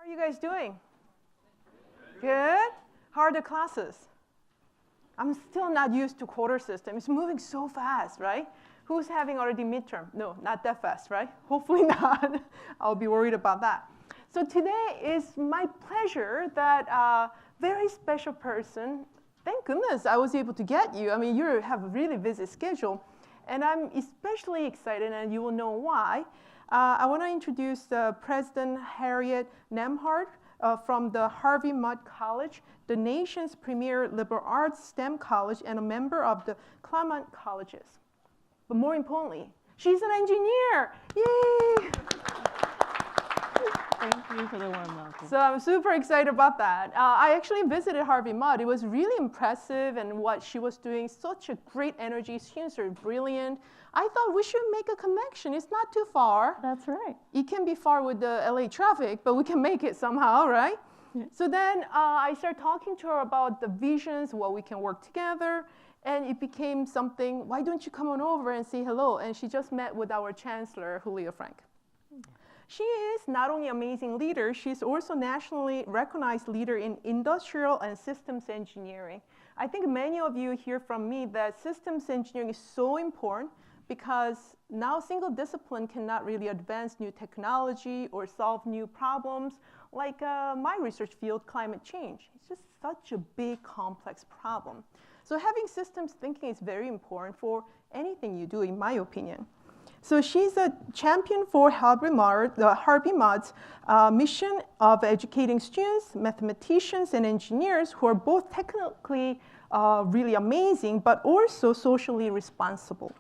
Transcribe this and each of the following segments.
How are you guys doing? Good? How are the classes? I'm still not used to quarter system. It's moving so fast, right? Who's having already midterm? No, not that fast, right? Hopefully not. I'll be worried about that. So today is my pleasure that a very special person, thank goodness I was able to get you. I mean, you have a really busy schedule. And I'm especially excited, and you will know why. I want to introduce President Harriet Nembhard from the Harvey Mudd College, the nation's premier liberal arts STEM college and a member of the Claremont Colleges. But more importantly, she's an engineer. Yay! Thank you for the warm welcome. So I'm super excited about that. I actually visited Harvey Mudd. It was really impressive, and what she was doing, such a great energy. Students are brilliant. I thought we should make a connection. It's not too far. That's right. It can be far with the LA traffic, but we can make it somehow, right? Yeah. So then I started talking to her about the visions, what we can work together, and it became something, why don't you come on over and say hello? And she just met with our chancellor, Julio Frank. She is not only an amazing leader, she's also nationally recognized leader in industrial and systems engineering. I think many of you hear from me that systems engineering is so important because now single discipline cannot really advance new technology or solve new problems like my research field, climate change. It's just such a big, complex problem. So having systems thinking is very important for anything you do, in my opinion. So she's a champion for Harvey Mudd's mission of educating students, mathematicians, and engineers who are both technically really amazing, but also socially responsible.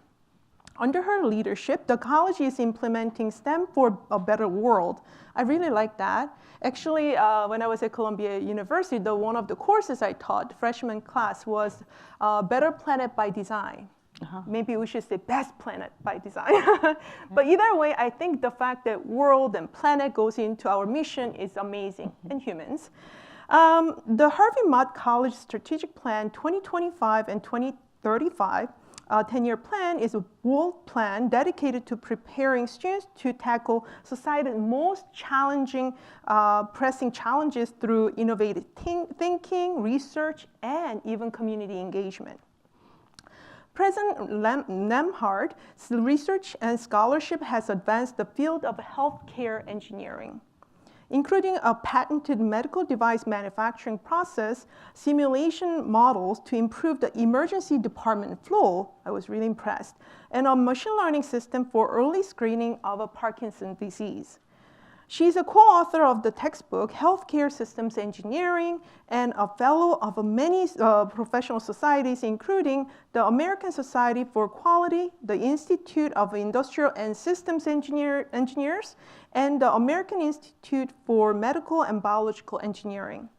Under her leadership, the college is implementing STEM for a better world. I really like that. Actually, when I was at Columbia University, one of the courses I taught, the freshman class, was Better Planet by Design. Maybe we should say best planet by design. But either way, I think the fact that world and planet goes into our mission is amazing, and humans. The Harvey Mudd College Strategic Plan 2025 and 2035 10-year plan is a bold plan dedicated to preparing students to tackle society's most challenging, pressing challenges through innovative thinking, research, and even community engagement. President Nembhard's research and scholarship has advanced the field of healthcare engineering, including a patented medical device manufacturing process, simulation models to improve the emergency department flow. I was really impressed, and a machine learning system for early screening of Parkinson's disease. She's a co-author of the textbook, Healthcare Systems Engineering, and a fellow of many professional societies, including the American Society for Quality, the Institute of Industrial and Systems Engineers, and the American Institute for Medical and Biological Engineering.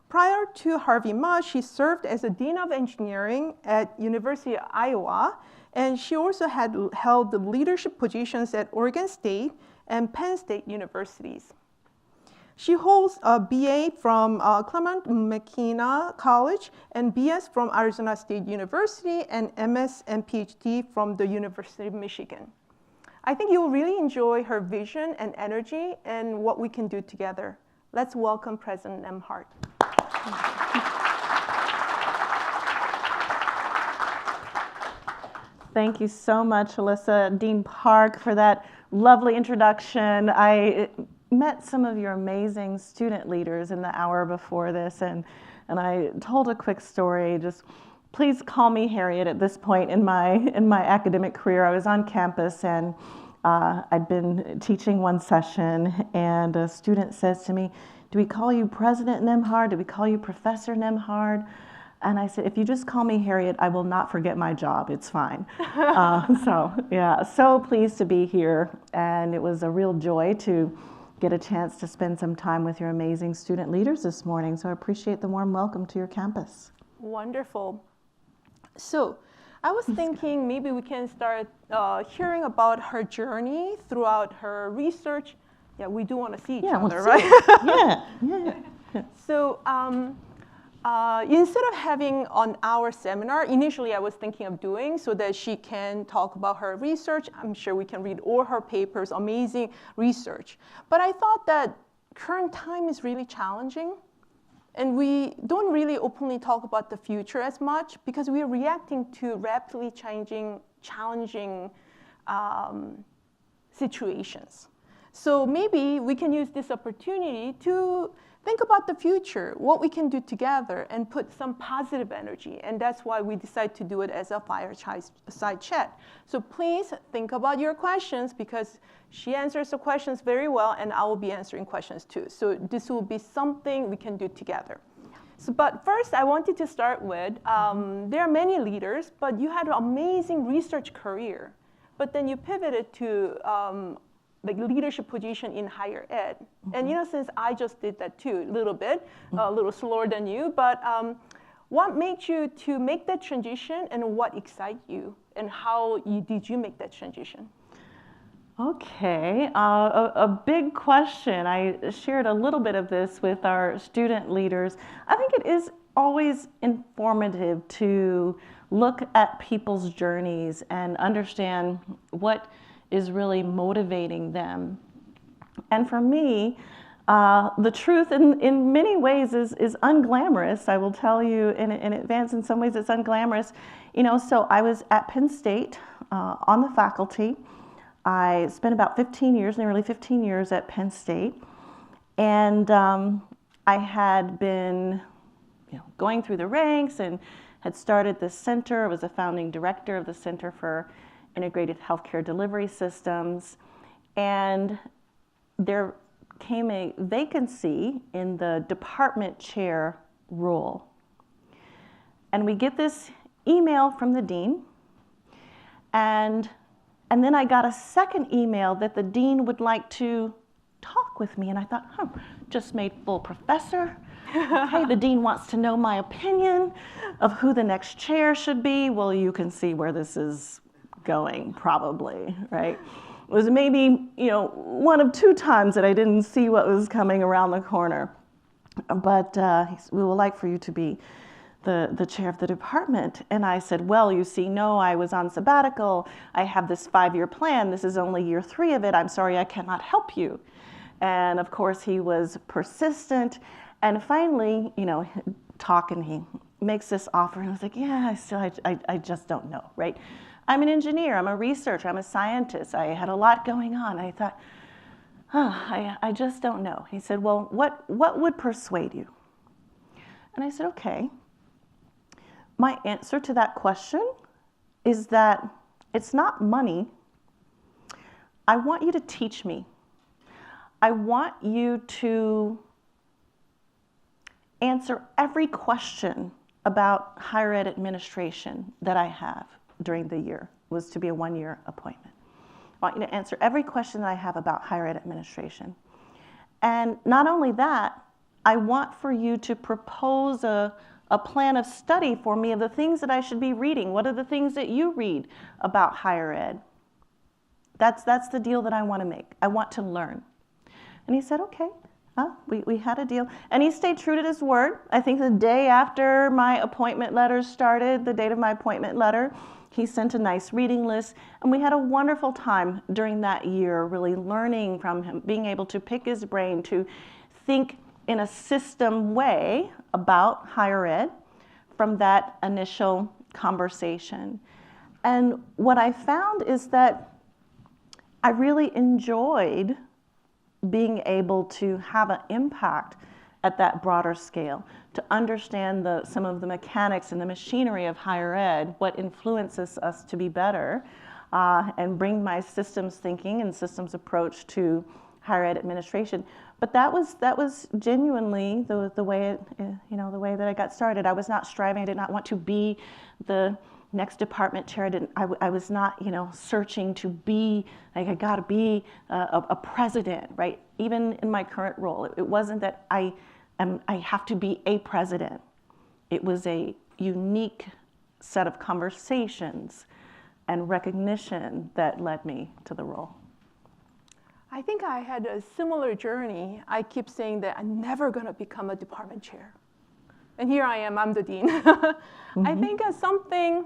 Prior to Harvey Mudd, she served as a Dean of Engineering at University of Iowa, and she also had held the leadership positions at Oregon State and Penn State universities. She holds a BA from Claremont McKenna College and BS from Arizona State University and MS and PhD from the University of Michigan. I think you'll really enjoy her vision and energy and what we can do together. Let's welcome President Nembhard. Thank you so much, Alissa, Dean Park, for that lovely introduction. I met some of your amazing student leaders in the hour before this, and I told a quick story. Just please call me Harriet at this point in my academic career. I was on campus, and I'd been teaching one session, and a student says to me, "Do we call you President Nembhard? Do we call you Professor Nembhard?" And I said, "If you just call me Harriet, I will not forget my job. It's fine." So pleased to be here. And it was a real joy to get a chance to spend some time with your amazing student leaders this morning. So I appreciate the warm welcome to your campus. Wonderful. So I was thinking maybe we can start hearing about her journey throughout her research. Yeah, we do want to see each other, right? Yeah. So instead of having on our seminar, initially I was thinking of doing so that she can talk about her research. I'm sure we can read all her papers, amazing research. But I thought that current time is really challenging. And we don't really openly talk about the future as much because we are reacting to rapidly challenging situations. So maybe we can use this opportunity to think about the future, what we can do together, and put some positive energy. And that's why we decided to do it as a fireside chat. So please think about your questions because she answers the questions very well, and I will be answering questions too. So this will be something we can do together. So, but first, I wanted to start with, there are many leaders, but you had an amazing research career. But then you pivoted to like leadership position in higher ed. And since I just did that too, a little bit, a little slower than you, but what made you to make that transition and what excited you and how did you make that transition? Okay, a big question. I shared a little bit of this with our student leaders. I think it is always informative to look at people's journeys and understand what is really motivating them. And for me, the truth in many ways is unglamorous. I will tell you in advance, in some ways it's unglamorous. So I was at Penn State on the faculty. I spent about 15 years, nearly 15 years at Penn State. And I had been going through the ranks and had started this center. I was a founding director of the Center for Integrated Healthcare Delivery Systems. And there came a vacancy in the department chair role. And we get this email from the dean. And then I got a second email that the dean would like to talk with me. And I thought, just made full professor. Okay, the dean wants to know my opinion of who the next chair should be. Well, you can see where this is going, probably, right? It was maybe, one of two times that I didn't see what was coming around the corner. But we would like for you to be the chair of the department. And I said, well, you see, no, I was on sabbatical. I have this 5-year plan. This is only year 3 of it. I'm sorry, I cannot help you. And of course, he was persistent. And finally, talking, he makes this offer. And I was like, yeah, I just don't know, right? I'm an engineer. I'm a researcher. I'm a scientist. I had a lot going on. I thought, I just don't know. He said, well, what would persuade you? And I said, okay. My answer to that question is that it's not money. I want you to teach me. I want you to answer every question about higher ed administration that I have during the year. It was to be a 1-year appointment. I want you to answer every question that I have about higher ed administration. And not only that, I want for you to propose a plan of study for me of the things that I should be reading. What are the things that you read about higher ed? That's the deal that I want to make. I want to learn. And he said, okay. We had a deal. And he stayed true to his word. I think the day after my appointment letters started, the date of my appointment letter, he sent a nice reading list. And we had a wonderful time during that year, really learning from him, being able to pick his brain, to think in a system way about higher ed from that initial conversation. And what I found is that I really enjoyed being able to have an impact at that broader scale, to understand some of the mechanics and the machinery of higher ed, what influences us to be better, and bring my systems thinking and systems approach to higher ed administration. But that was genuinely the way the way that I got started. I was not striving. I did not want to be the next department chair. I was not searching to be like I got to be a president, right? Even in my current role, it wasn't that I have to be a president. It was a unique set of conversations and recognition that led me to the role. I think I had a similar journey. I keep saying that I'm never going to become a department chair. And here I am, I'm the dean. I think something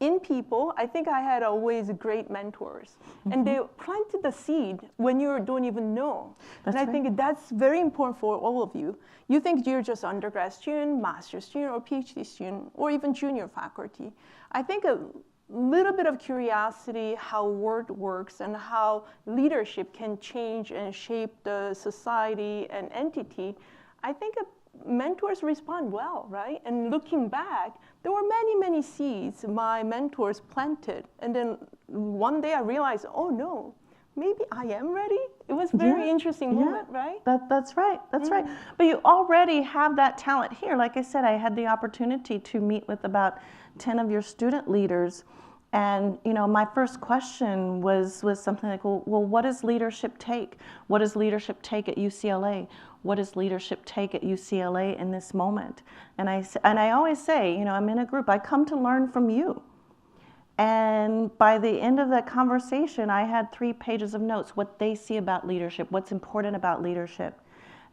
in people, I think I had always great mentors. And they planted the seed when you don't even know. That's and I think that's very important for all of you. You think you're just undergrad student, master's student, or PhD student, or even junior faculty. I think a little bit of curiosity how word works and how leadership can change and shape the society and entity, I think mentors respond well, right? And looking back, there were many, many seeds my mentors planted. And then one day I realized, oh no, maybe I am ready. It was a very interesting moment, right? That's right, that's right. But you already have that talent here. Like I said, I had the opportunity to meet with about 10 of your student leaders. And my first question was something like, well, what does leadership take? What does leadership take at UCLA? What does leadership take at UCLA in this moment? And I always say, I'm in a group. I come to learn from you. And by the end of that conversation, I had 3 pages of notes, what they see about leadership, what's important about leadership.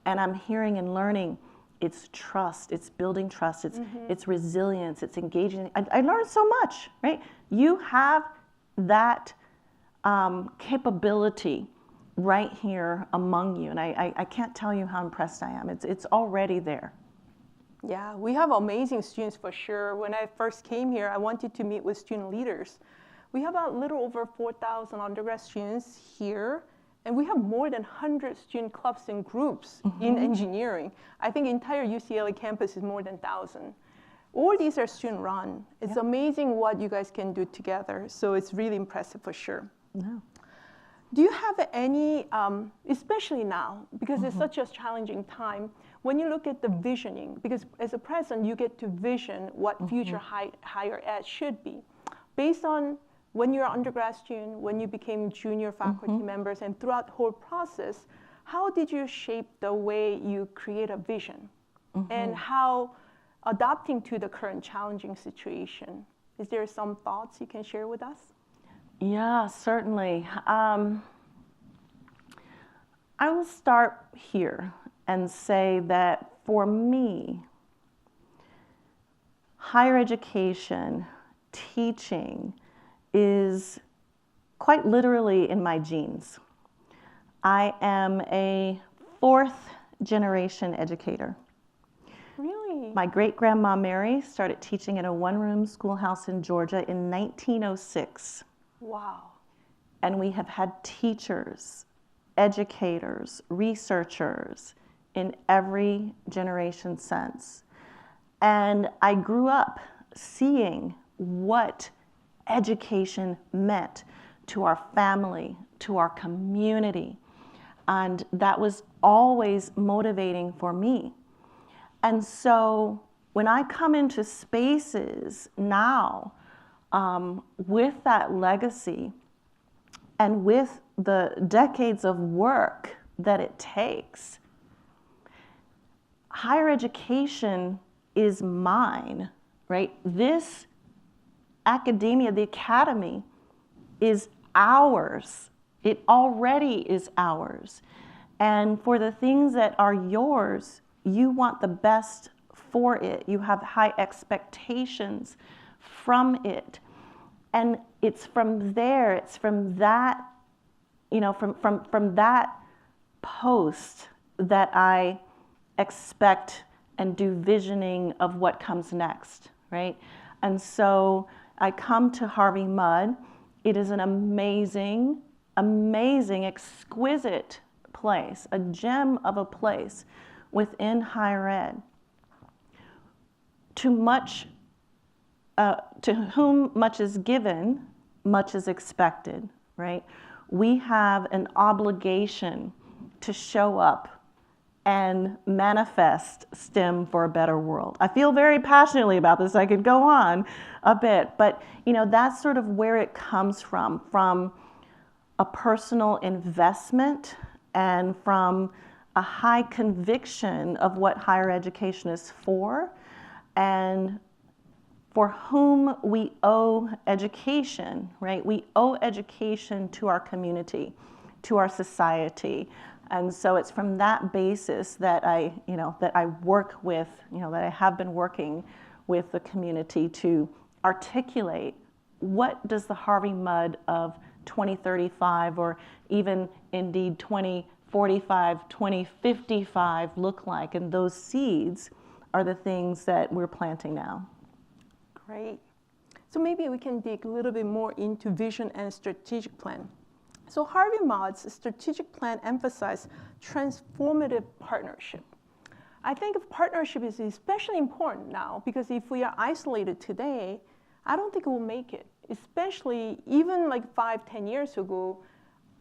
And I'm hearing and learning. It's trust, it's building trust, it's resilience, it's engaging. I learned so much, right? You have that capability right here among you. And I can't tell you how impressed I am. It's already there. Yeah, we have amazing students for sure. When I first came here, I wanted to meet with student leaders. We have a little over 4,000 undergrad students here. And we have more than 100 student clubs and groups in engineering. I think entire UCLA campus is more than 1,000. All these are student run. It's amazing what you guys can do together. So it's really impressive for sure. No. Do you have any, especially now, because it's such a challenging time, when you look at the visioning, because as a president, you get to vision what future higher ed should be. Based on when you're an undergrad student, when you became junior faculty members, and throughout the whole process, how did you shape the way you create a vision? And how adapting to the current challenging situation? Is there some thoughts you can share with us? Yeah, certainly. I will start here and say that for me, higher education, teaching, is quite literally in my genes. I am a 4th generation educator. Really? My great-grandma Mary started teaching in a 1-room schoolhouse in Georgia in 1906. Wow. And we have had teachers, educators, researchers in every generation since. And I grew up seeing what education meant to our family, to our community. And that was always motivating for me. And so when I come into spaces now with that legacy and with the decades of work that it takes, higher education is mine, right? This academia, the academy, is ours. It already is ours. And for the things that are yours, you want the best for it. You have high expectations from it. And it's from there, it's from that, from that post that I expect and do visioning of what comes next, right? And so I come to Harvey Mudd. It is an amazing, amazing, exquisite place, a gem of a place within higher ed. To whom much is given, much is expected, right? We have an obligation to show up and manifest STEM for a better world. I feel very passionately about this. I could go on a bit, but that's sort of where it comes from a personal investment and from a high conviction of what higher education is for and for whom we owe education, right? We owe education to our community, to our society. And so it's from that basis that I work with, that I have been working with the community to articulate what does the Harvey Mudd of 2035 or even indeed 2045, 2055 look like? And those seeds are the things that we're planting now. Great. So maybe we can dig a little bit more into vision and strategic plan. So Harvey Mudd's strategic plan emphasizes transformative partnership. I think partnership is especially important now because if we are isolated today, I don't think we'll make it. Especially even like 5-10 years ago,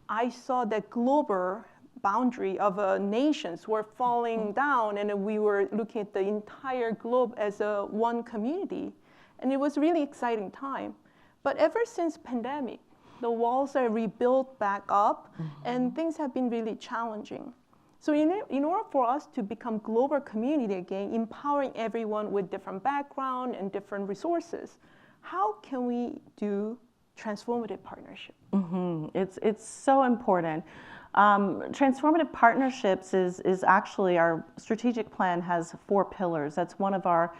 I saw that global boundary of nations were falling down, and we were looking at the entire globe as one community. And it was a really exciting time. But ever since pandemic, the walls are rebuilt back up, and things have been really challenging. So in order for us to become global community again, empowering everyone with different background and different resources, how can we do transformative partnership? It's so important. Transformative partnerships is actually, our strategic plan has 4 pillars. That's one of our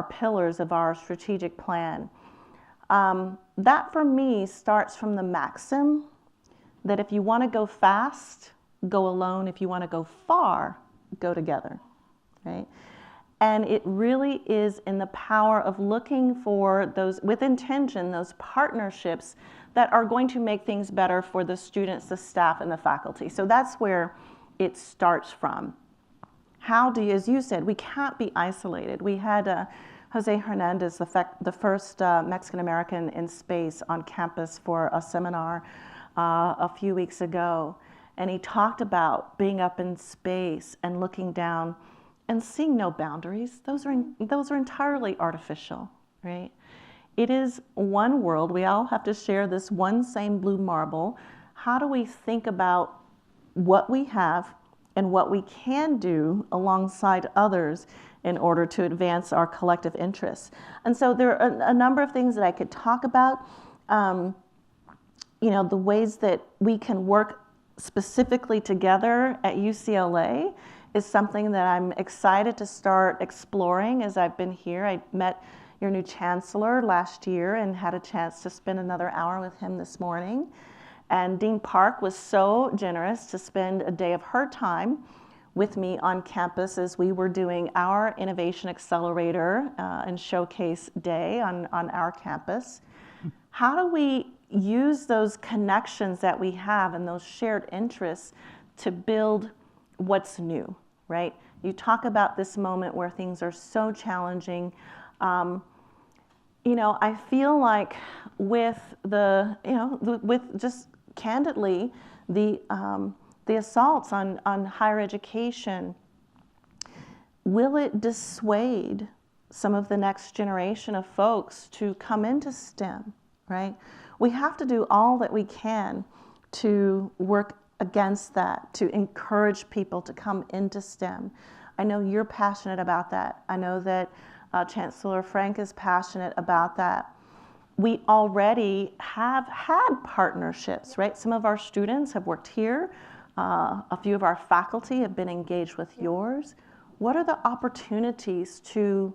pillars of our strategic plan. That for me starts from the maxim that if you want to go fast, go alone. If you want to go far, go together, right? And it really is in the power of looking for those, with intention, those partnerships that are going to make things better for the students, the staff, and the faculty. So that's where it starts from. How do you, as you said, we can't be isolated. We had Jose Hernandez, the first Mexican-American in space, on campus for a seminar a few weeks ago. And he talked about being up in space and looking down and seeing no boundaries. Those are entirely artificial, right? It is one world. We all have to share this one same blue marble. How do we think about what we have and what we can do alongside others in order to advance our collective interests? And so there are a number of things that I could talk about. The ways that we can work specifically together at UCLA is something that I'm excited to start exploring as I've been here. I met your new chancellor last year and had a chance to spend another hour with him this morning. And Dean Park was so generous to spend a day of her time with me on campus as we were doing our Innovation Accelerator and Showcase Day on our campus. How do we use those connections that we have and those shared interests to build what's new, right? You talk about this moment where things are so challenging. I feel like with with just candidly, the assaults on higher education, will it dissuade some of the next generation of folks to come into STEM, right? We have to do all that we can to work against that, to encourage people to come into STEM. I know you're passionate about that. I know that Chancellor Frank is passionate about that. We already have had partnerships, right? Some of our students have worked here. A few of our faculty have been engaged with yours. What are the opportunities to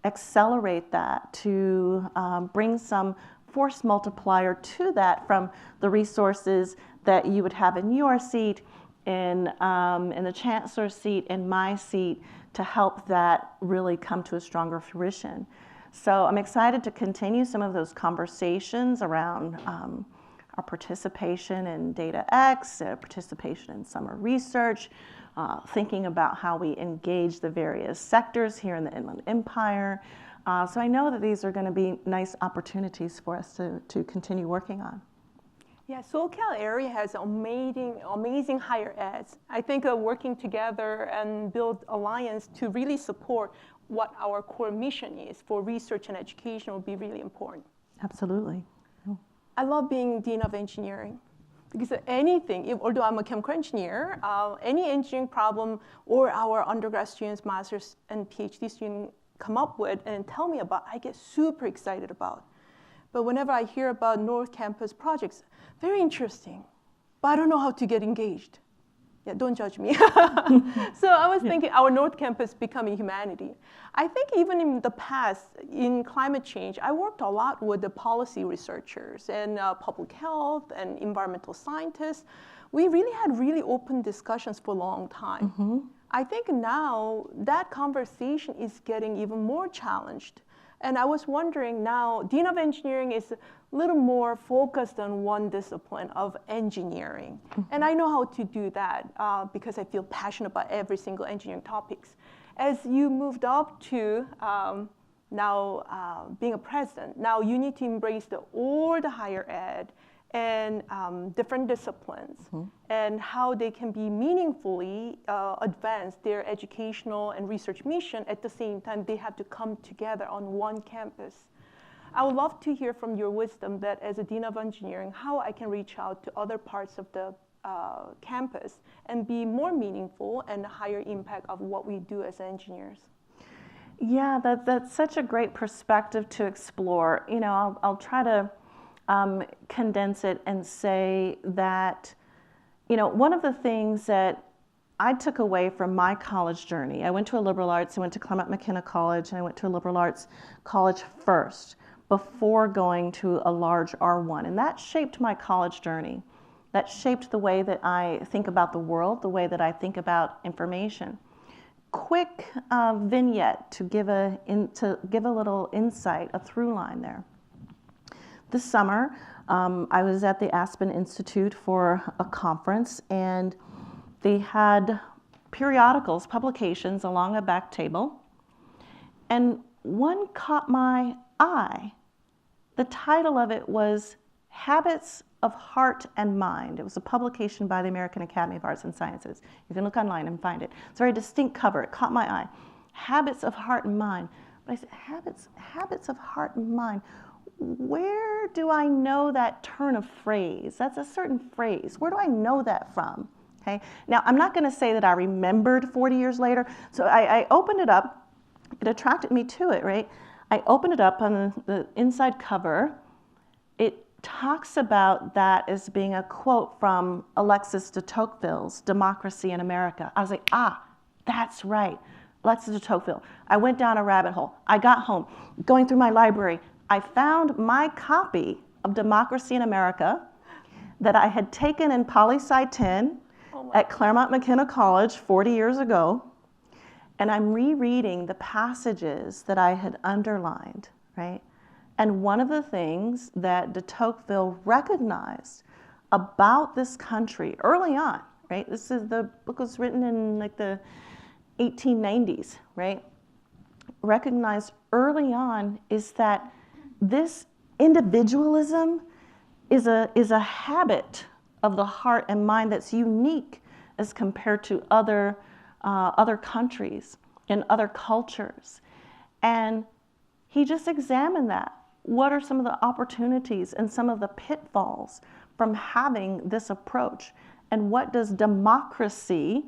accelerate that, to bring some force multiplier to that from the resources that you would have in your seat, in the chancellor's seat, in my seat, to help that really come to a stronger fruition? So I'm excited to continue some of those conversations around our participation in Data X, participation in summer research, thinking about how we engage the various sectors here in the Inland Empire. So I know that these are going to be nice opportunities for us to continue working on. Yeah, SoCal area has amazing higher eds. I think working together and build alliance to really support what our core mission is for research and education will be really important. Absolutely. I love being Dean of Engineering because although I'm a chemical engineer, any engineering problem or our undergrad students, master's and PhD students come up with and tell me about, I get super excited about. But whenever I hear about North Campus projects, very interesting, but I don't know how to get engaged. Yeah, don't judge me. So I was thinking our North Campus becoming humanity. I think even in the past, in climate change, I worked a lot with the policy researchers and public health and environmental scientists. We really had really open discussions for a long time. I think now that conversation is getting even more challenged. And I was wondering now, Dean of Engineering is a little more focused on one discipline of engineering. And I know how to do that because I feel passionate about every single engineering topics. As you moved up to now being a president, now you need to embrace all the higher ed and different disciplines and how they can be meaningfully advance their educational and research mission. At the same time, they have to come together on one campus. I would love to hear from your wisdom that as a Dean of Engineering, how I can reach out to other parts of the campus and be more meaningful and higher impact of what we do as engineers. Yeah, that's such a great perspective to explore. You know, I'll try to condense it and say that, you know, one of the things that I took away from my college journey, I went to a liberal arts, I went to Claremont McKenna College, and I went to a liberal arts college first before going to a large R1. And that shaped my college journey. That shaped the way that I think about the world, the way that I think about information. Quick vignette to give a little insight, a through line there. This summer, I was at the Aspen Institute for a conference, and they had periodicals, publications along a back table, and one caught my eye. The title of it was Habits of Heart and Mind. It was a publication by the American Academy of Arts and Sciences. You can look online and find it. It's a very distinct cover. It caught my eye. Habits of Heart and Mind. But I said, habits of heart and mind. Where do I know that turn of phrase? That's a certain phrase. Where do I know that from? Okay. Now, I'm not going to say that I remembered 40 years later. So I opened it up. It attracted me to it, right? I opened it up on the inside cover. It talks about that as being a quote from Alexis de Tocqueville's Democracy in America. I was like, that's right. Alexis de Tocqueville. I went down a rabbit hole. I got home, going through my library. I found my copy of Democracy in America that I had taken in Poli-Sci 10 at Claremont McKenna College 40 years ago, and I'm rereading the passages that I had underlined, right? And one of the things that de Tocqueville recognized about this country early on, right? The book was written in like the 1890s, right? Recognized early on is that this individualism is a habit of the heart and mind that's unique as compared to other countries and other cultures. And he just examined that. What are some of the opportunities and some of the pitfalls from having this approach? And what does democracy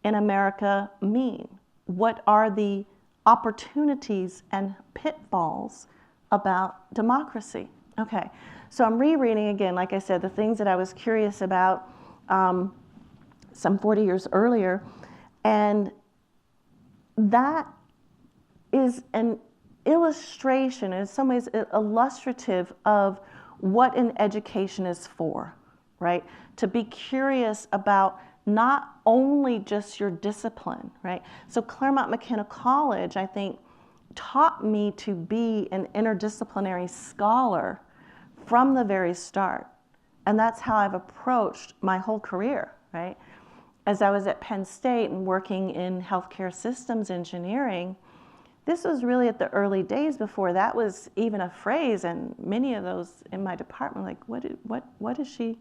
in America mean? What are the opportunities and pitfalls about democracy? Okay, so I'm rereading again, like I said, the things that I was curious about some 40 years earlier, and that is an illustration, in some ways illustrative of what an education is for, right? To be curious about not only just your discipline, right? So Claremont McKenna College, I think, taught me to be an interdisciplinary scholar from the very start. And that's how I've approached my whole career, right? As I was at Penn State and working in healthcare systems engineering, this was really at the early days before that was even a phrase, and many of those in my department were like, what is she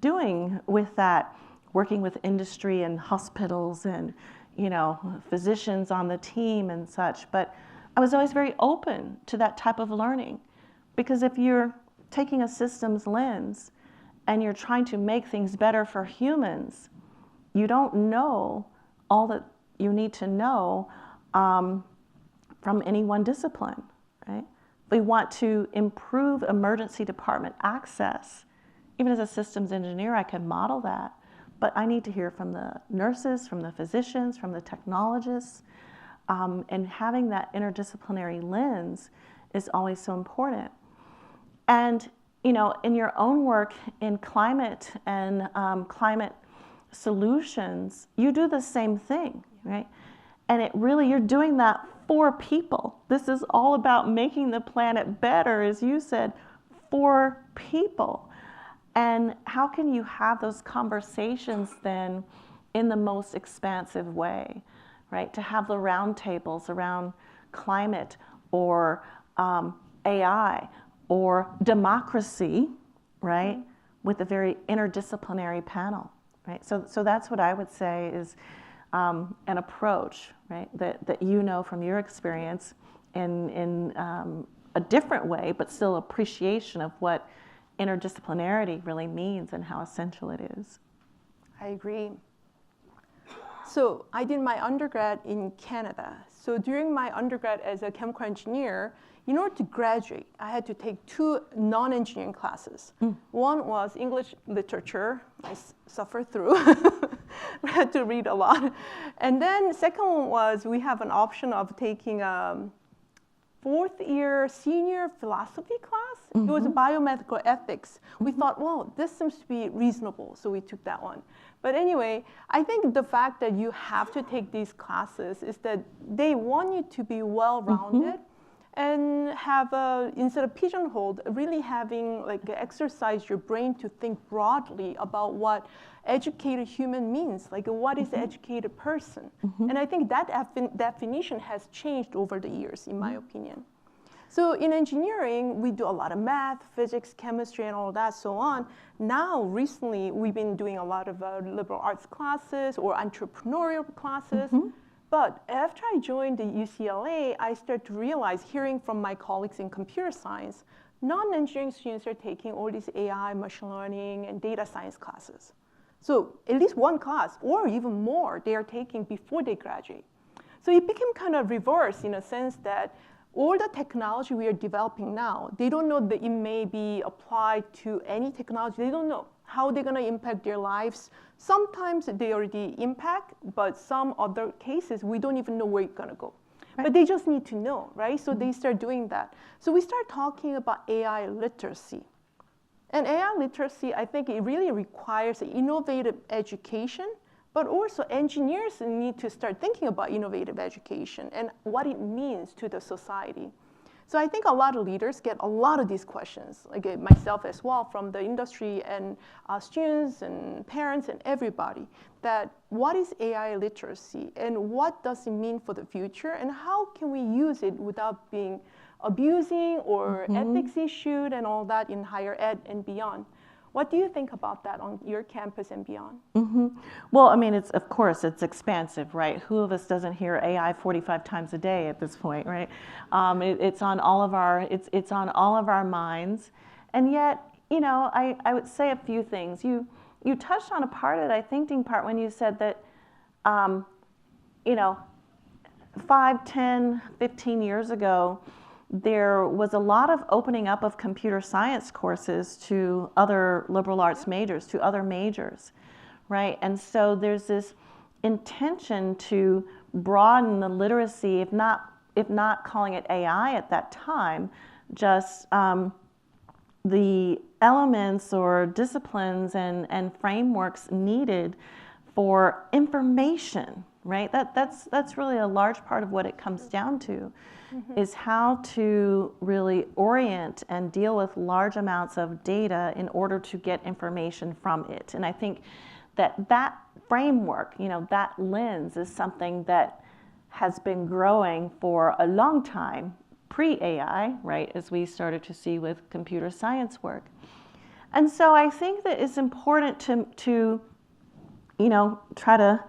doing with that? Working with industry and hospitals and, you know, physicians on the team and such. But I was always very open to that type of learning, because if you're taking a systems lens and you're trying to make things better for humans, you don't know all that you need to know from any one discipline, right? We want to improve emergency department access. Even as a systems engineer, I can model that. but I need to hear from the nurses, from the physicians, from the technologists, and having that interdisciplinary lens is always so important. And, you know, in your own work in climate and climate solutions, you do the same thing, right? And it really, you're doing that for people. This is all about making the planet better, as you said, for people. And how can you have those conversations then in the most expansive way, right? To have the roundtables around climate or AI or democracy, right? With a very interdisciplinary panel, right? So that's what I would say is an approach, right? That you know from your experience in a different way, but still appreciation of what interdisciplinarity really means and how essential it is. I agree. So I did my undergrad in Canada. So during my undergrad as a chemical engineer, in order to graduate, I had to take 2 non-engineering classes. One was English literature. I suffered through. I had to read a lot. And then the second one was we have an option of taking a 4th-year senior philosophy class. It was biomedical ethics. We thought, well, this seems to be reasonable, so we took that one. But anyway, I think the fact that you have to take these classes is that they want you to be well-rounded and have, instead of pigeonholed, really having like exercise your brain to think broadly about what educated human means, like what is an educated person. And I think that definition has changed over the years, in my opinion. So in engineering, we do a lot of math, physics, chemistry, and all that, so on. Now, recently, we've been doing a lot of liberal arts classes or entrepreneurial classes. But after I joined the UCLA, I started to realize, hearing from my colleagues in computer science, non-engineering students are taking all these AI, machine learning, and data science classes. So at least one class, or even more, they are taking before they graduate. So it became kind of reverse in a sense that all the technology we are developing now, they don't know that it may be applied to any technology. They don't know how they're going to impact their lives. Sometimes they already impact, but some other cases, we don't even know where it's going to go. Right. But they just need to know, right? So they start doing that. So we start talking about AI literacy. And AI literacy, I think it really requires innovative education, but also engineers need to start thinking about innovative education and what it means to the society. So I think a lot of leaders get a lot of these questions, like myself as well, from the industry and students and parents and everybody, that what is AI literacy and what does it mean for the future and how can we use it without being abusing or ethics issued and all that in higher ed and beyond. What do you think about that on your campus and beyond? Well, I mean, of course, it's expansive, right? Who of us doesn't hear AI 45 times a day at this point, right? It's on all of our minds, and yet, you know, I would say a few things. You touched on a part of it, I think, Dean Park, when you said that, you know, 5, 10, 15 years ago, there was a lot of opening up of computer science courses to other liberal arts majors, to other majors, right? And so there's this intention to broaden the literacy, if not calling it AI at that time, just the elements or disciplines and frameworks needed for information, right? That's really a large part of what it comes down to. Is how to really orient and deal with large amounts of data in order to get information from it. And I think that framework, you know, that lens is something that has been growing for a long time, pre-AI, right, as we started to see with computer science work. And so I think that it's important to you know, try to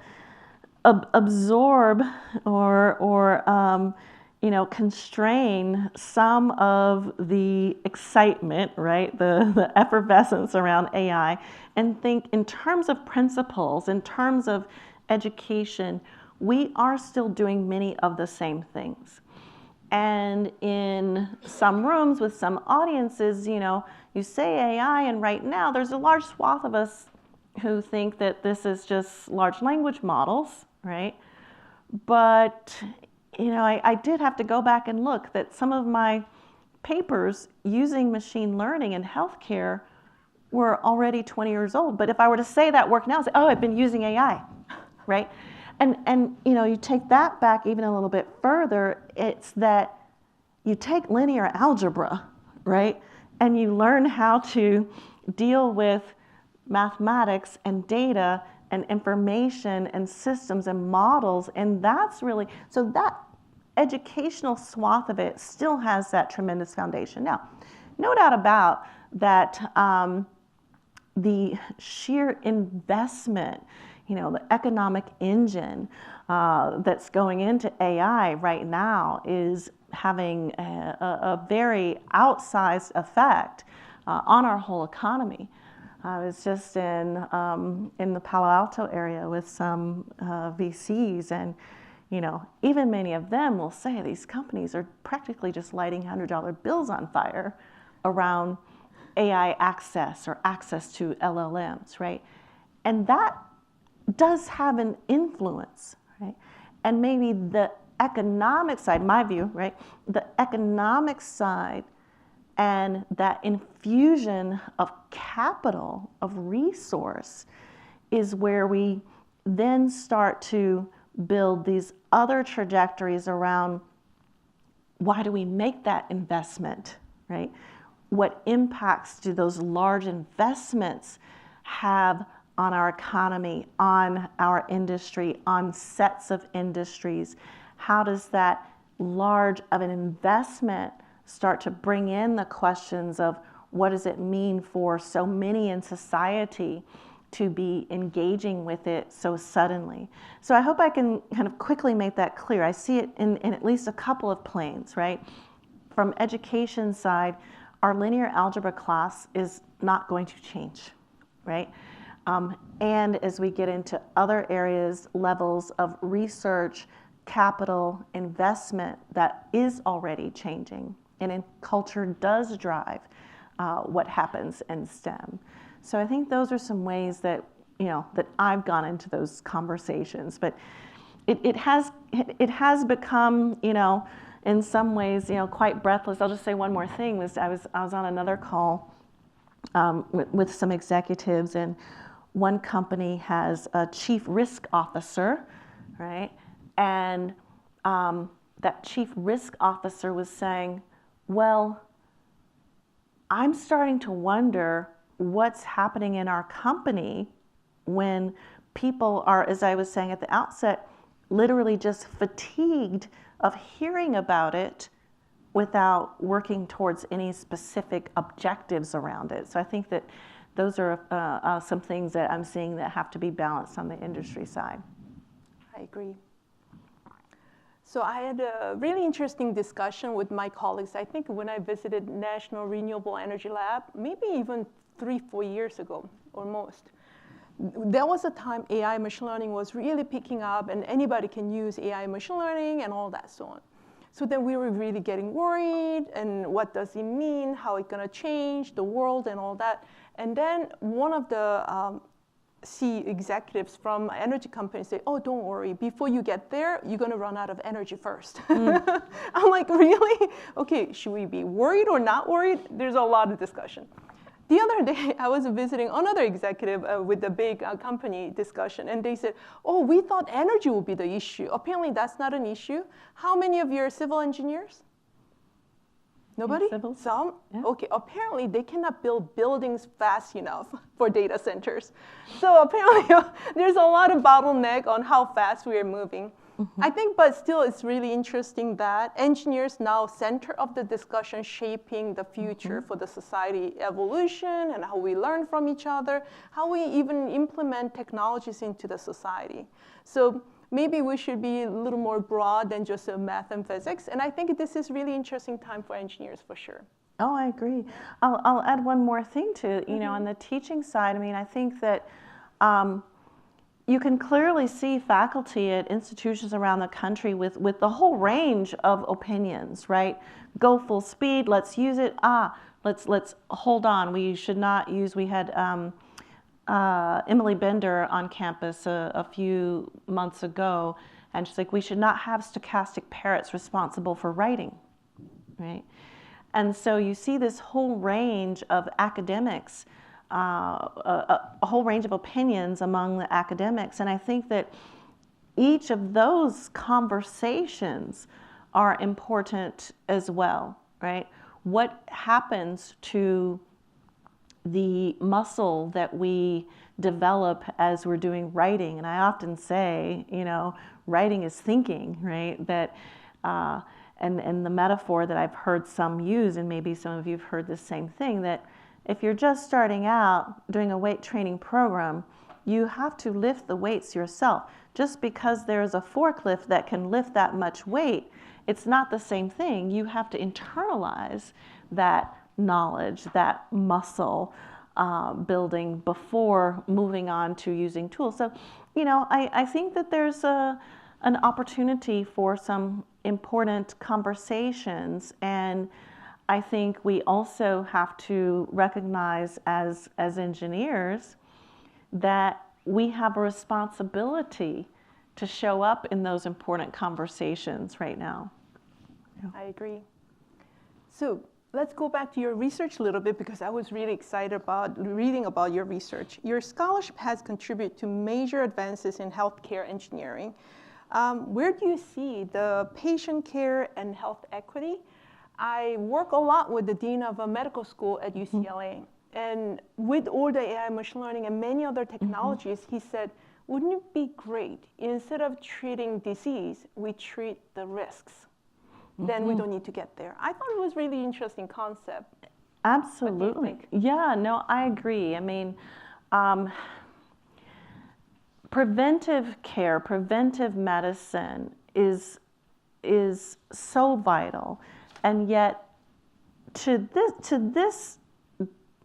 absorb or you know, constrain some of the excitement, right, the effervescence around AI, and think in terms of principles, in terms of education, we are still doing many of the same things. And in some rooms with some audiences, you know, you say AI, and right now there's a large swath of us who think that this is just large language models, right? But, you know, I did have to go back and look that some of my papers using machine learning in healthcare were already 20 years old. But if I were to say that work now, I'd say, oh, I've been using AI, right? And you know, you take that back even a little bit further, it's that you take linear algebra, right? And you learn how to deal with mathematics and data and information and systems and models, and that's really, so that educational swath of it still has that tremendous foundation. Now, no doubt about that, the sheer investment, you know, the economic engine that's going into AI right now is having a very outsized effect on our whole economy. I was just in the Palo Alto area with some VCs, and you know, even many of them will say these companies are practically just lighting $100 bills on fire around AI access or access to LLMs, right? And that does have an influence, right? And maybe the economic side, my view, right? The economic side and that infusion of capital, of resource, is where we then start to build these other trajectories around why do we make that investment, right? What impacts do those large investments have on our economy, on our industry, on sets of industries? How does that large of an investment start to bring in the questions of what does it mean for so many in society to be engaging with it so suddenly? So I hope I can kind of quickly make that clear. I see it in at least a couple of planes, right? From education side, our linear algebra class is not going to change, right? And as we get into other areas, levels of research, capital, investment, that is already changing. And in culture does drive what happens in STEM. So I think those are some ways that, you know, that I've gone into those conversations. But it has become, you know, in some ways, you know, quite breathless. I'll just say one more thing. I was on another call with some executives, and one company has a chief risk officer, right? And that chief risk officer was saying, well, I'm starting to wonder what's happening in our company when people are, as I was saying at the outset, literally just fatigued of hearing about it without working towards any specific objectives around it. So I think that those are some things that I'm seeing that have to be balanced on the industry side. I agree. So I had a really interesting discussion with my colleagues, I think when I visited National Renewable Energy Lab, maybe even 3-4 years ago or most. There was a time AI machine learning was really picking up, and anybody can use AI machine learning and all that so on. So then we were really getting worried, and what does it mean, how it's gonna change the world and all that. And then one of the executives from energy companies say, oh, don't worry, before you get there, you're gonna run out of energy first. I'm like, really? Okay, should we be worried or not worried? There's a lot of discussion. The other day, I was visiting another executive with a big company discussion, and they said, oh, we thought energy would be the issue. Apparently, that's not an issue. How many of you are civil engineers? Nobody? Civil? Some? Yeah. Okay, apparently they cannot build buildings fast enough for data centers. So apparently there's a lot of bottleneck on how fast we are moving. I think, but still it's really interesting that engineers now center of the discussion shaping the future for the society evolution and how we learn from each other, how we even implement technologies into the society. So maybe we should be a little more broad than just math and physics. And I think this is really interesting time for engineers for sure. Oh, I agree. I'll add one more thing to, you know, on the teaching side. I mean, I think that you can clearly see faculty at institutions around the country with the whole range of opinions, right? Go full speed, let's use it. Let's hold on. We should not use, we had Emily Bender on campus a few months ago, and she's like, we should not have stochastic parrots responsible for writing, right? And so you see this whole range of academics, a whole range of opinions among the academics, and I think that each of those conversations are important as well, right? What happens to the muscle that we develop as we're doing writing? And I often say, you know, writing is thinking, right? That, and the metaphor that I've heard some use, and maybe some of you have heard the same thing, that if you're just starting out doing a weight training program, you have to lift the weights yourself. Just because there's a forklift that can lift that much weight, it's not the same thing. You have to internalize that knowledge, that muscle building before moving on to using tools. So, you know, I think that there's an opportunity for some important conversations, and I think we also have to recognize as engineers that we have a responsibility to show up in those important conversations right now. Yeah. I agree. So let's go back to your research a little bit, because I was really excited about reading about your research. Your scholarship has contributed to major advances in healthcare engineering. Where do you see the patient care and health equity? I work a lot with the dean of a medical school at UCLA. And with all the AI, machine learning, and many other technologies, he said, wouldn't it be great, instead of treating disease, we treat the risks? Then we don't need to get there. I thought it was really interesting concept. Absolutely. Yeah, no, I agree. I mean, preventive care, preventive medicine is so vital. And yet, to this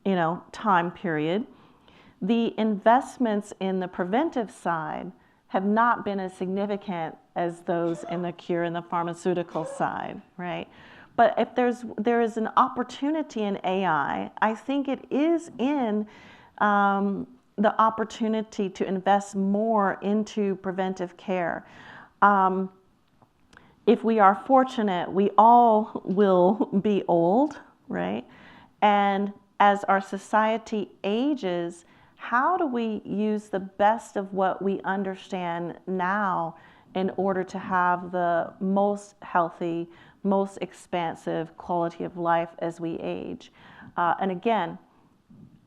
you know, time period, the investments in the preventive side have not been as significant as those in the cure and the pharmaceutical side, right? But if there is an opportunity in AI, I think it is in the opportunity to invest more into preventive care. If we are fortunate, we all will be old, right? And as our society ages, how do we use the best of what we understand now in order to have the most healthy, most expansive quality of life as we age? And again,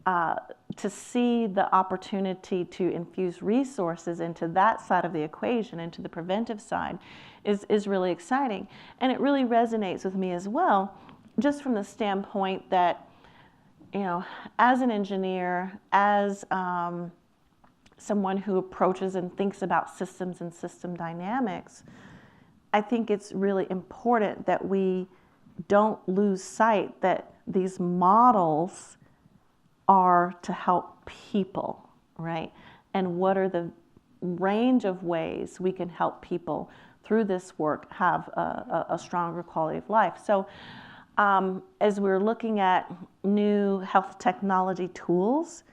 to see the opportunity to infuse resources into that side of the equation, into the preventive side, is really exciting. And it really resonates with me as well, just from the standpoint that, you know, as an engineer, as someone who approaches and thinks about systems and system dynamics, I think it's really important that we don't lose sight that these models are to help people, right? And what are the range of ways we can help people through this work have a stronger quality of life. So as we're looking at new health technology tools,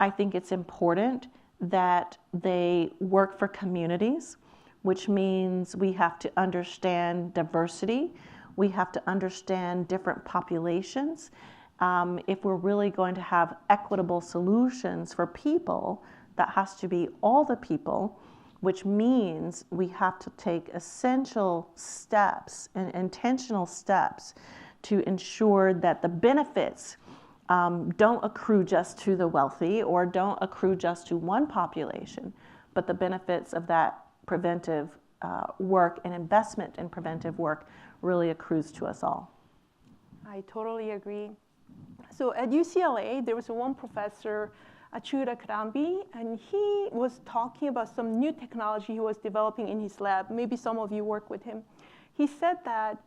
I think it's important that they work for communities, which means we have to understand diversity. We have to understand different populations. If we're really going to have equitable solutions for people, that has to be all the people, which means we have to take essential steps and intentional steps to ensure that the benefits don't accrue just to the wealthy or don't accrue just to one population, but the benefits of that preventive work and investment in preventive work really accrues to us all. I totally agree. So at UCLA, there was one professor, Achyuta Kadambi, and he was talking about some new technology he was developing in his lab. Maybe some of you work with him. He said that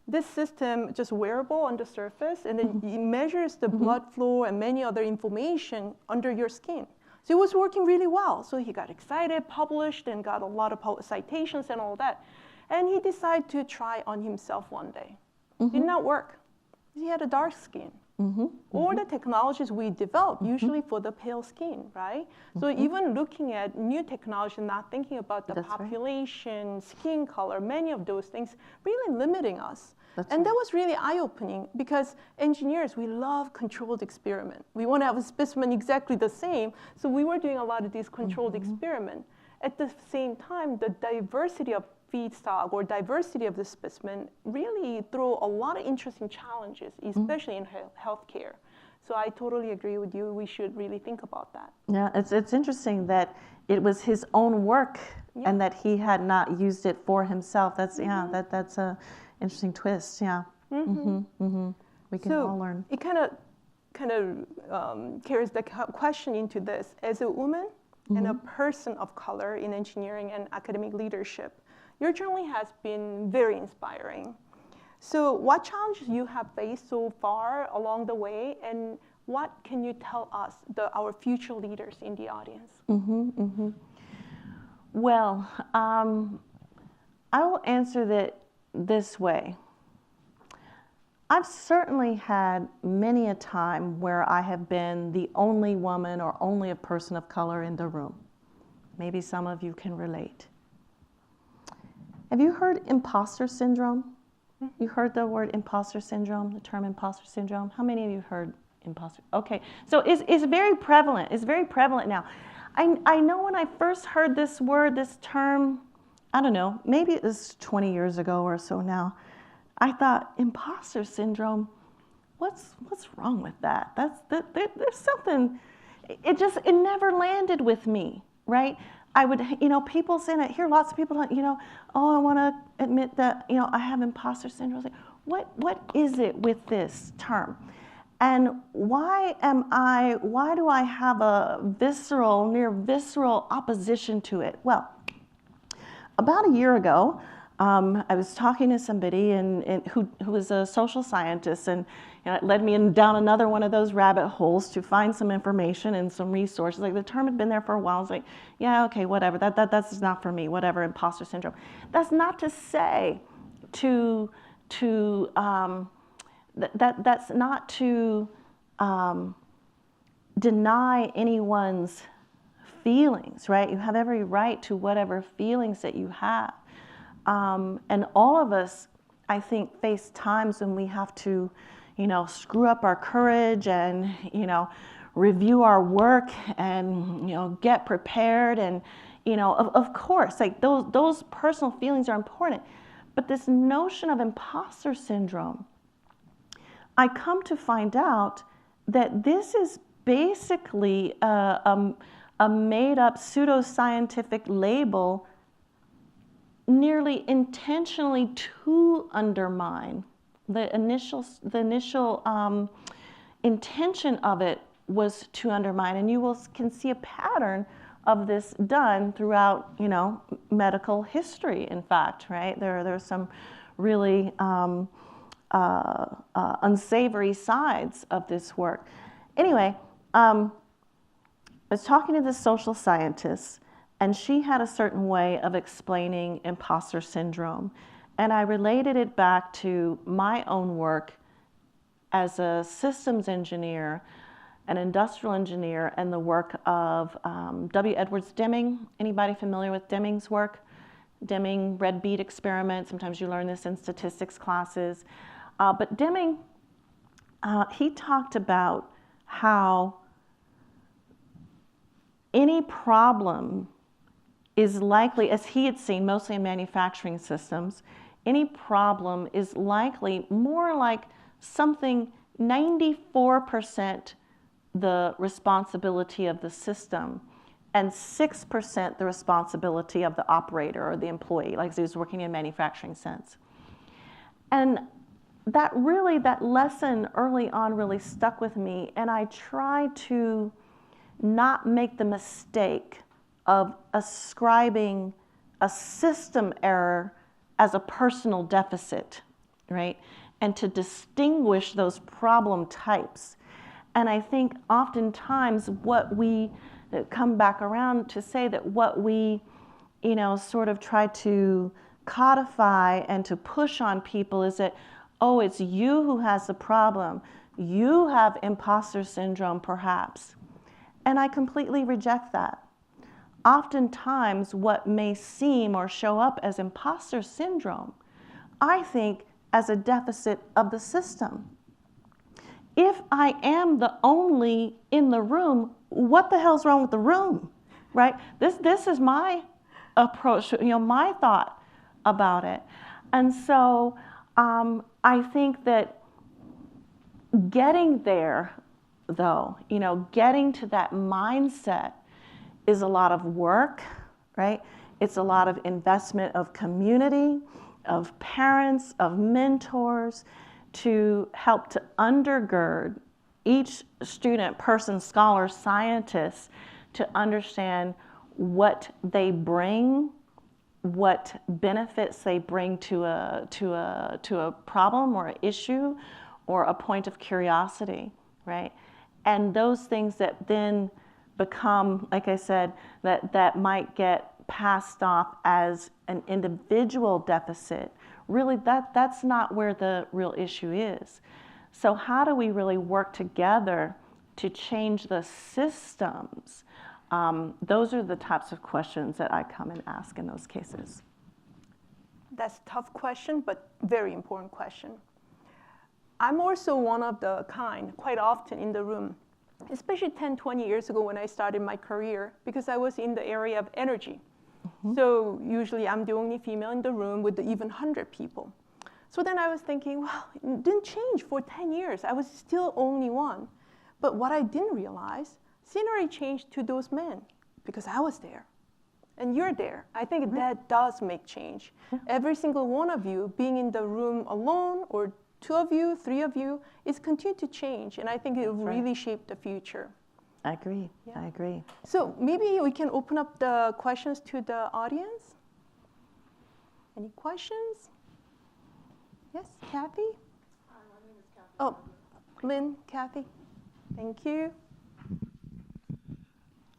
this system just wearable on the surface, and then it measures the blood flow and many other information under your skin. So it was working really well. So he got excited, published, and got a lot of citations and all that. And he decided to try on himself one day. Did not work. He had a dark skin. or the technologies we develop, usually for the pale skin, right? So even looking at new technology, not thinking about the That's right. population, skin color, many of those things really limiting us. That's and right. that was really eye-opening because engineers, we love controlled experiment. We want to have a specimen exactly the same, so we were doing a lot of these controlled experiment. At the same time, the diversity of feedstock or diversity of the specimen really throw a lot of interesting challenges, especially in healthcare. So I totally agree with you. We should really think about that. Yeah, it's interesting that it was his own work and that he had not used it for himself. That's that's a interesting twist. Yeah. We can all learn. It kind of carries the question into this. As a woman and a person of color in engineering and academic leadership, your journey has been very inspiring. So what challenges you have faced so far along the way, and what can you tell us, our future leaders in the audience? Well, I will answer that this way. I've certainly had many a time where I have been the only woman or only a person of color in the room. Maybe some of you can relate. Have you heard imposter syndrome? You heard the word imposter syndrome, the term imposter syndrome? How many of you heard imposter? Okay, so it's very prevalent. It's very prevalent now. I know when I first heard this word, this term, I don't know, maybe it was 20 years ago or so now, I thought, imposter syndrome, what's wrong with that? There's something, it never landed with me, right? I would, people saying, I hear lots of people, oh, I want to admit that, I have imposter syndrome. Like, what is it with this term? And why do I have a near visceral opposition to it? Well, about a year ago, I was talking to somebody who was a social scientist, and it led me down another one of those rabbit holes to find some information and some resources. Like, the term had been there for a while. I was like, yeah, okay, whatever. That's not for me. Whatever, imposter syndrome. That's not to say that's not to deny anyone's feelings, right? You have every right to whatever feelings that you have. And all of us, I think, face times when we have to, screw up our courage and, review our work and, get prepared. And, of course, like those personal feelings are important. But this notion of imposter syndrome, I come to find out that this is basically a made-up pseudoscientific label nearly intentionally to undermine. The initial intention of it was to undermine, and you can see a pattern of this done throughout, medical history. In fact, right, there's some really unsavory sides of this work. Anyway, I was talking to this social scientist, and she had a certain way of explaining imposter syndrome. And I related it back to my own work as a systems engineer, an industrial engineer, and the work of W. Edwards Deming. Anybody familiar with Deming's work? Deming, red bead experiment. Sometimes you learn this in statistics classes. But Deming, he talked about how any problem is likely, as he had seen mostly in manufacturing systems, any problem is likely more like something 94% the responsibility of the system and 6% the responsibility of the operator or the employee, like he was working in manufacturing sense. And that lesson early on really stuck with me, and I try to not make the mistake of ascribing a system error as a personal deficit, right? And to distinguish those problem types. And I think oftentimes what we come back around to say that what we, sort of try to codify and to push on people is that, oh, it's you who has the problem. You have imposter syndrome, perhaps. And I completely reject that. Oftentimes, what may seem or show up as imposter syndrome, I think as a deficit of the system. If I am the only in the room, what the hell's wrong with the room, right? This is my approach, my thought about it. And so I think that getting there, though, getting to that mindset is a lot of work, right? It's a lot of investment of community, of parents, of mentors, to help to undergird each student, person, scholar, scientist to understand what they bring, what benefits they bring to a problem or an issue or a point of curiosity, right? And those things that then become, like I said, that might get passed off as an individual deficit, really that's not where the real issue is. So how do we really work together to change the systems? Those are the types of questions that I come and ask in those cases. That's a tough question, but very important question. I'm also one of the kind, quite often in the room, especially 10, 20 years ago when I started my career, because I was in the area of energy. Mm-hmm. So usually I'm the only female in the room with even 100 people. So then I was thinking, well, it didn't change for 10 years. I was still only one. But what I didn't realize, scenery changed to those men because I was there. And you're there. I think that does make change. Yeah. Every single one of you being in the room alone, or 2 of you, 3 of you, is continue to change. And I think it will really shape the future. I agree. Yeah. I agree. So maybe we can open up the questions to the audience. Any questions? Yes, Kathy? Hi, my name is Kathy. Oh, Lynn, Kathy. Thank you.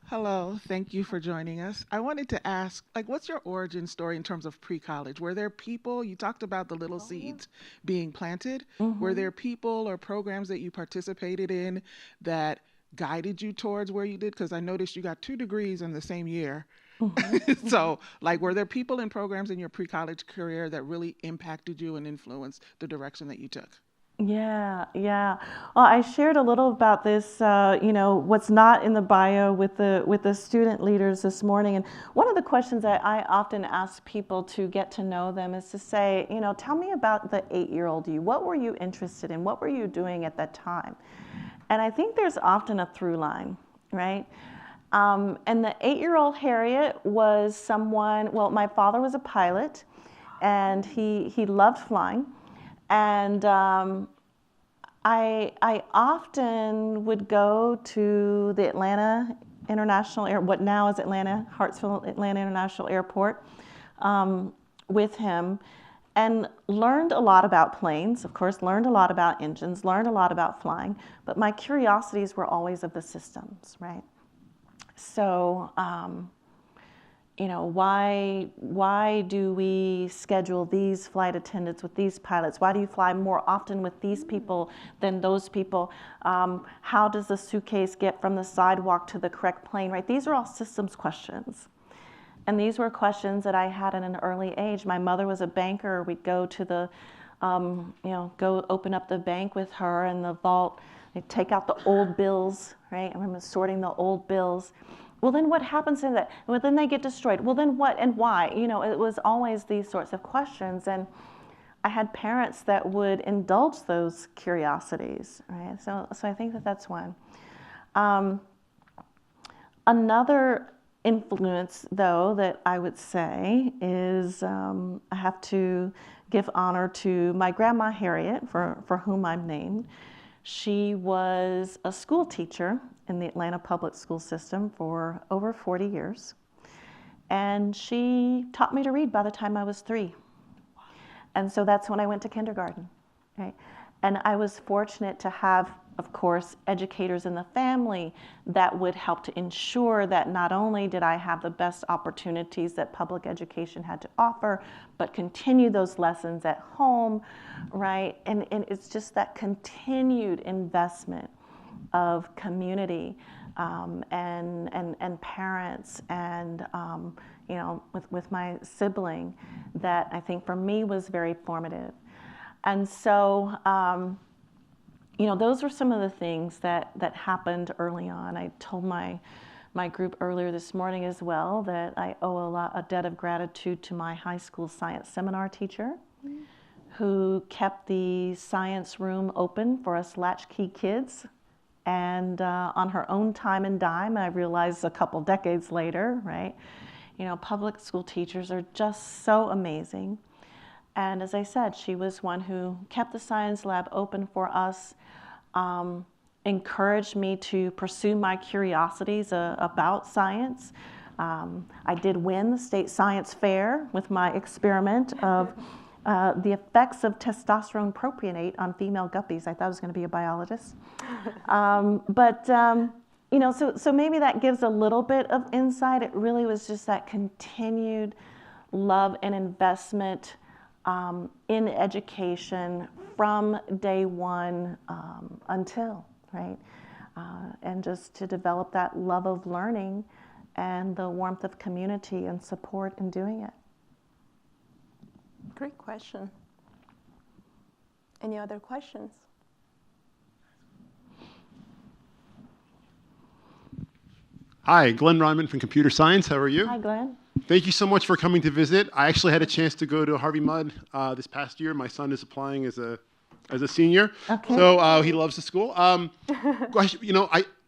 Hello, thank you for joining us. I wanted to ask, what's your origin story in terms of pre-college? Were there people, you talked about the little seeds being planted. Mm-hmm. Were there people or programs that you participated in that guided you towards where you did? Because I noticed you got 2 degrees in the same year. Mm-hmm. So, were there people and programs in your pre-college career that really impacted you and influenced the direction that you took? Yeah. Well, I shared a little about this, what's not in the bio with the student leaders this morning. And one of the questions that I often ask people to get to know them is to say, tell me about the 8-year-old you. What were you interested in? What were you doing at that time? And I think there's often a through line, right? And the 8-year-old Harriet was someone, well, my father was a pilot, and he loved flying. And I often would go to the Atlanta International what now is Hartsfield Atlanta International Airport, with him, and learned a lot about planes, of course, learned a lot about engines, learned a lot about flying, but my curiosities were always of the systems, right? So, why do we schedule these flight attendants with these pilots? Why do you fly more often with these people than those people? How does the suitcase get from the sidewalk to the correct plane, right? These are all systems questions. And these were questions that I had at an early age. My mother was a banker. We'd go to the, go open up the bank with her in the vault. They'd take out the old bills, right? I remember sorting the old bills. Well, then what happens to that? Well, then they get destroyed. Well, then what and why? It was always these sorts of questions. And I had parents that would indulge those curiosities, right? So I think that's one. Another influence, though, that I would say is I have to give honor to my grandma Harriet, for whom I'm named. She was a school teacher in the Atlanta public school system for over 40 years. And she taught me to read by the time I was 3. And so that's when I went to kindergarten, right? And I was fortunate to have of course, educators in the family that would help to ensure that not only did I have the best opportunities that public education had to offer, but continue those lessons at home, right? And it's just that continued investment of community and parents and with my sibling that I think for me was very formative. And so those were some of the things that happened early on. I told my group earlier this morning as well that I owe a debt of gratitude to my high school science seminar teacher who kept the science room open for us latchkey kids. And on her own time and dime, I realized a couple decades later, right? Public school teachers are just so amazing. And as I said, she was one who kept the science lab open for us, encouraged me to pursue my curiosities about science. I did win the state science fair with my experiment of the effects of testosterone propionate on female guppies. I thought I was going to be a biologist. So maybe that gives a little bit of insight. It really was just that continued love and investment in education from day one until, right? And just to develop that love of learning and the warmth of community and support in doing it. Great question. Any other questions? Hi, Glenn Ryman from Computer Science. How are you? Hi, Glenn. Thank you so much for coming to visit. I actually had a chance to go to Harvey Mudd this past year. My son is applying as a senior, so he loves the school. I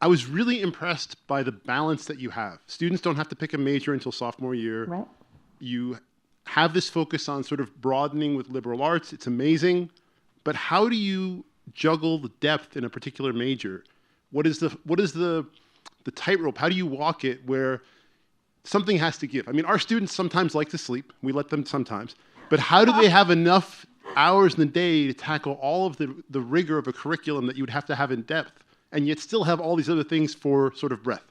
was really impressed by the balance that you have. Students don't have to pick a major until sophomore year. Right. You have this focus on sort of broadening with liberal arts. It's amazing. But how do you juggle the depth in a particular major? What is the tightrope? How do you walk it where something has to give? I mean, our students sometimes like to sleep. We let them sometimes. But how do they have enough hours in the day to tackle all of the rigor of a curriculum that you would have to have in depth and yet still have all these other things for sort of breadth?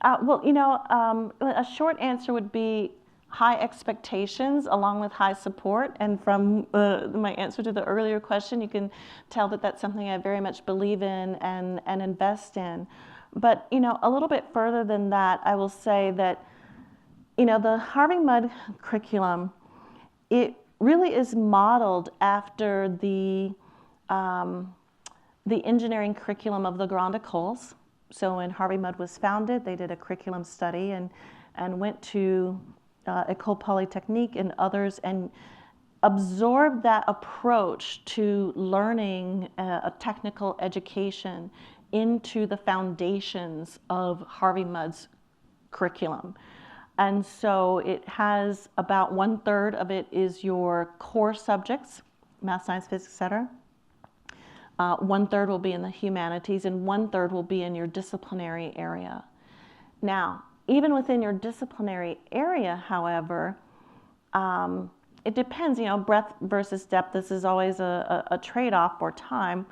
A short answer would be high expectations along with high support. And from my answer to the earlier question, you can tell that that's something I very much believe in and invest in. But, a little bit further than that, I will say that, the Harvey Mudd curriculum, it really is modeled after the engineering curriculum of the Grande Écoles. So when Harvey Mudd was founded, they did a curriculum study and went to École Polytechnique and others and absorbed that approach to learning a technical education into the foundations of Harvey Mudd's curriculum. And so it has about 1/3 of it is your core subjects, math, science, physics, etc. 1/3 will be in the humanities and 1/3 will be in your disciplinary area. Now, even within your disciplinary area, however, it depends, breadth versus depth. This is always a trade-off for time,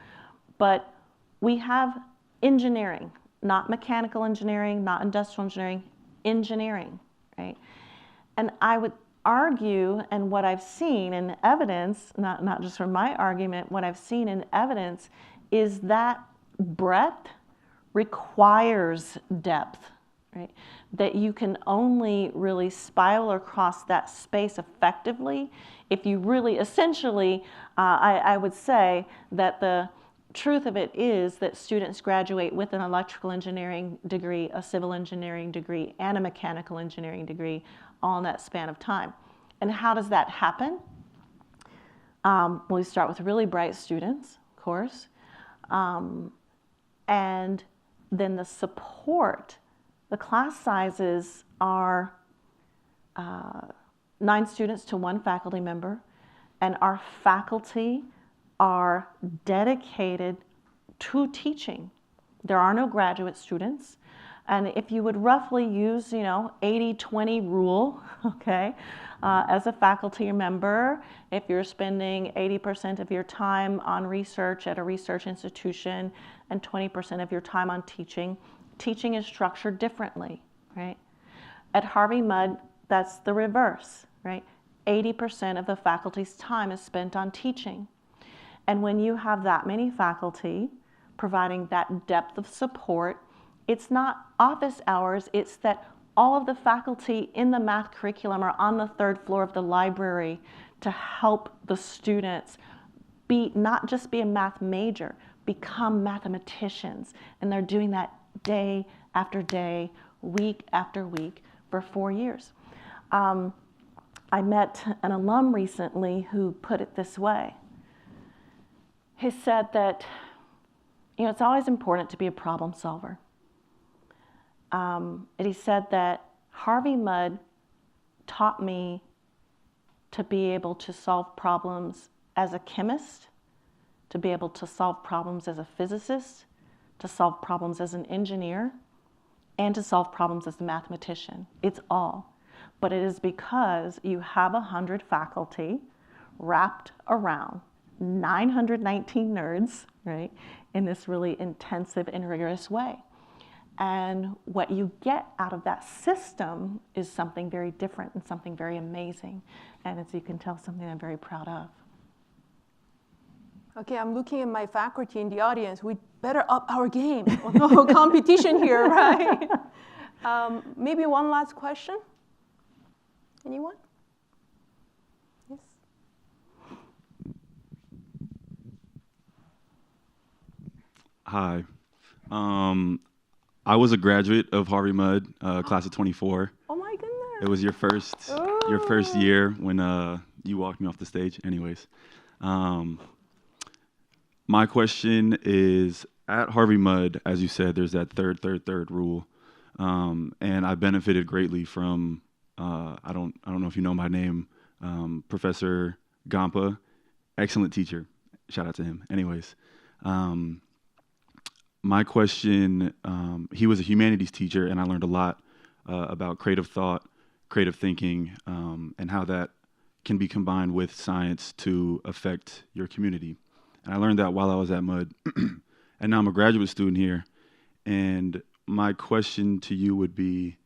but we have engineering, not mechanical engineering, not industrial engineering, right? And I would argue, and what I've seen in evidence, not just from my argument, what I've seen in evidence is that breadth requires depth, right? That you can only really spiral across that space effectively if you really, essentially, I would say that the truth of it is that students graduate with an electrical engineering degree, a civil engineering degree, and a mechanical engineering degree all in that span of time. And how does that happen? We start with really bright students, of course, and then the support. The class sizes are 9 students to 1 faculty member, and our faculty are dedicated to teaching. There are no graduate students. And if you would roughly use, 80-20 rule, okay, as a faculty member, if you're spending 80% of your time on research at a research institution and 20% of your time on teaching, teaching is structured differently, right? At Harvey Mudd, that's the reverse, right? 80% of the faculty's time is spent on teaching. And when you have that many faculty providing that depth of support, it's not office hours, it's that all of the faculty in the math curriculum are on the third floor of the library to help the students not just be a math major, become mathematicians. And they're doing that day after day, week after week for 4 years. I met an alum recently who put it this way. He said that, it's always important to be a problem solver. And he said that Harvey Mudd taught me to be able to solve problems as a chemist, to be able to solve problems as a physicist, to solve problems as an engineer, and to solve problems as a mathematician. It's all. But it is because you have 100 faculty wrapped around 919 nerds, right, in this really intensive and rigorous way. And what you get out of that system is something very different and something very amazing. And as you can tell, something I'm very proud of. Okay, I'm looking at my faculty in the audience. We better up our game. No competition here, right? Maybe one last question. Anyone? Yes. Hi. I was a graduate of Harvey Mudd, class of 24. Oh my goodness. It was your first year when you walked me off the stage. Anyways, my question is, at Harvey Mudd, as you said, there's that third rule, and I benefited greatly from. I don't know if you know my name, Professor Gampa, excellent teacher. Shout out to him. Anyways, my question, he was a humanities teacher, and I learned a lot about creative thought, creative thinking, and how that can be combined with science to affect your community. And I learned that while I was at Mudd, and now I'm a graduate student here. And my question to you would be,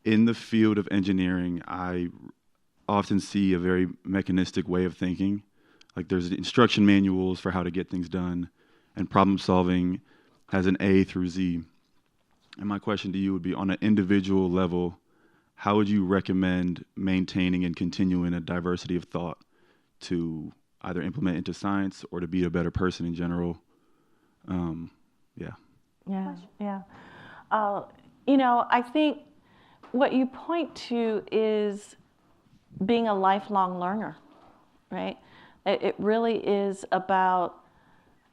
in the field of engineering, I often see a very mechanistic way of thinking. Like there's instruction manuals for how to get things done, and problem solving has an A through Z. And my question to you would be, on an individual level, how would you recommend maintaining and continuing a diversity of thought to either implement into science or to be a better person in general? I think what you point to is being a lifelong learner, right? It really is about,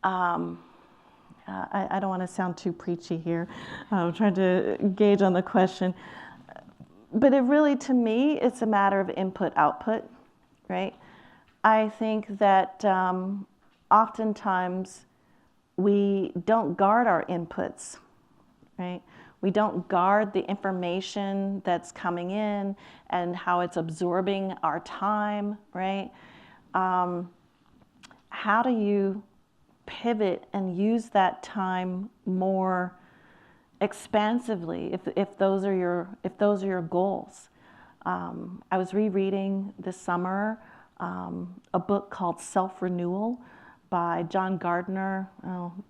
I don't want to sound too preachy here. I'm trying to gauge on the question. But it really, to me, it's a matter of input-output, right? I think that oftentimes we don't guard our inputs, right? We don't guard the information that's coming in and how it's absorbing our time, right? How do you pivot and use that time more expansively if those are your goals? I was rereading this summer a book called Self-Renewal by John Gardner,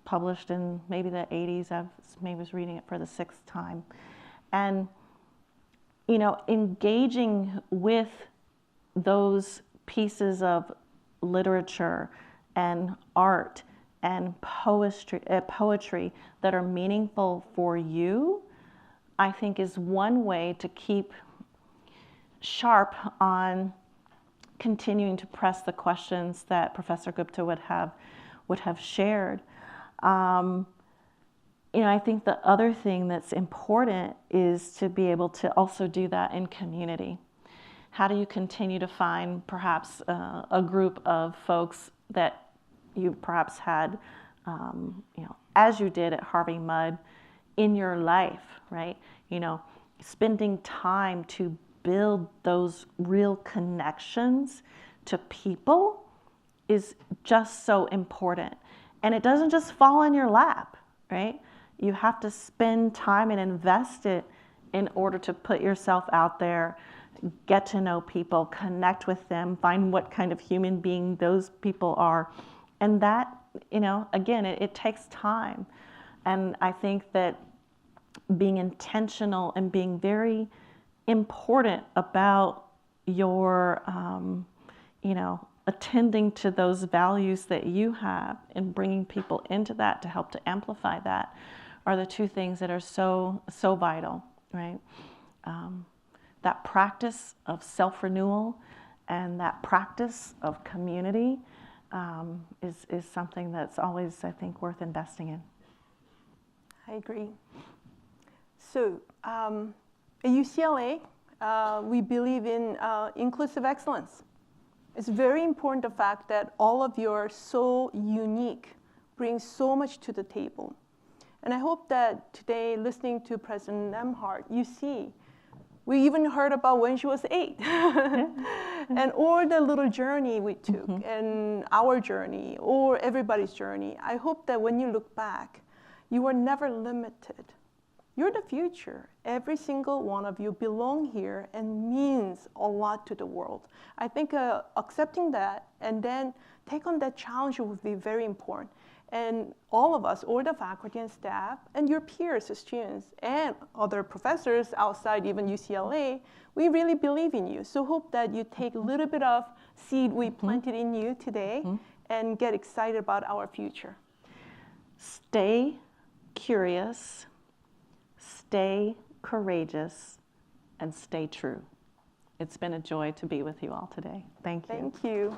published in maybe the 80s. I was reading it for the 6th time. And, engaging with those pieces of literature and art and poetry that are meaningful for you, I think is one way to keep sharp on continuing to press the questions that Professor Gupta would have shared. I think the other thing that's important is to be able to also do that in community. How do you continue to find perhaps a group of folks that you perhaps had, as you did at Harvey Mudd, in your life, right? You know, spending time to build those real connections to people is just so important. And it doesn't just fall in your lap, right? You have to spend time and invest it in order to put yourself out there, get to know people, connect with them, find what kind of human being those people are. And that, you know, again, it takes time. And I think that being intentional and being very important about your, you know, attending to those values that you have and bringing people into that to help to amplify that are the two things that are so vital, right? That practice of self-renewal and that practice of community is something that's always, I think, worth investing in. I agree. So at UCLA, we believe in inclusive excellence. It's very important the fact that all of you are so unique, bring so much to the table. And I hope that today, listening to President Nembhard, you see, we even heard about when she was 8, and or the little journey we took, and our journey, or everybody's journey. I hope that when you look back, you are never limited. You're the future. Every single one of you belong here and means a lot to the world. I think accepting that and then take on that challenge would be very important. And all of us, or the faculty and staff, and your peers as students, and other professors outside even UCLA, we really believe in you. So hope that you take a little bit of seed we planted in you today and get excited about our future. Stay curious, stay courageous, and stay true. It's been a joy to be with you all today. Thank you. Thank you.